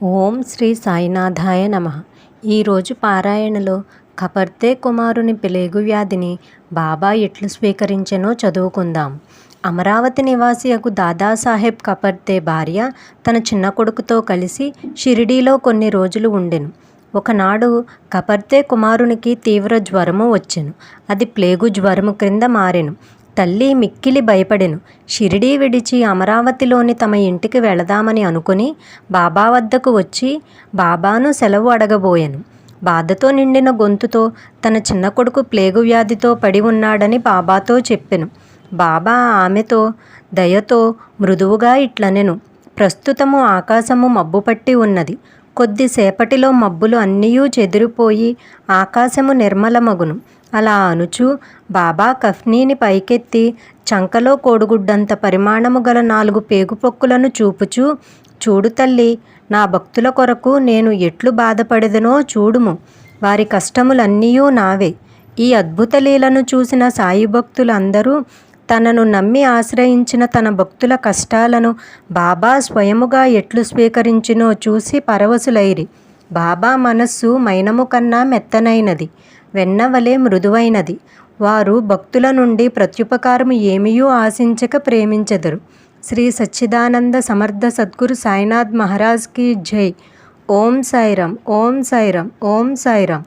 ఓం శ్రీ సాయినాథాయ నమః. ఈరోజు పారాయణలో కపర్తే కుమారుని ప్లేగు వ్యాధిని బాబా ఎట్లు స్వీకరించెనో చదువుకుందాం. అమరావతి నివాసియకు దాదాసాహెబ్ కపర్తే భార్య తన చిన్న కొడుకుతో కలిసి షిరిడీలో కొన్ని రోజులు ఉండెను. ఒకనాడు కపర్తే కుమారునికి తీవ్ర జ్వరము వచ్చెను. అది ప్లేగు జ్వరము క్రింద మారెను. తల్లి మిక్కిలి భయపడెను. షిరిడీ విడిచి అమరావతిలోని తమ ఇంటికి వెళదామని అనుకుని బాబా వద్దకు వచ్చి బాబాను సెలవు అడగబోయెను. బాధతో నిండిన గొంతుతో తన చిన్న కొడుకు ప్లేగు వ్యాధితో పడి ఉన్నాడని బాబాతో చెప్పెను. బాబా ఆమెతో దయతో మృదువుగా ఇట్లనెను, ప్రస్తుతము ఆకాశము మబ్బుపట్టి ఉన్నది. కొద్దిసేపటిలో మబ్బులు అన్నీయూ చెదిరిపోయి ఆకాశము నిర్మలమగును. అలా అనుచు బాబా కఫ్నీని పైకెత్తి చంకలో కోడిగుడ్డంత పరిమాణము గల 4 పేగుపొక్కులను చూపుచూ, చూడు తల్లి, నా భక్తుల కొరకు నేను ఎట్లు బాధపడెదనో చూడుము. వారి కష్టములన్నీయూ నావే. ఈ అద్భుత లీలను చూసిన సాయి భక్తులందరూ తనను నమ్మి ఆశ్రయించిన తన భక్తుల కష్టాలను బాబా స్వయముగా ఎట్లు స్వీకరించినో చూసి పరవశులైరి. బాబా మనస్సు మైనము కన్నా మెత్తనైనది, వెన్నవలే మృదువైనది. వారు భక్తుల నుండి ప్రత్యుపకారము ఏమీయూ ఆశించక ప్రేమించెదరు. శ్రీ సచ్చిదానంద సమర్థ సద్గురు సాయినాథ్ మహారాజ్ కీ జై. ఓం సాయిరామ్, ఓం సాయిరామ్, ఓం సాయిరామ్.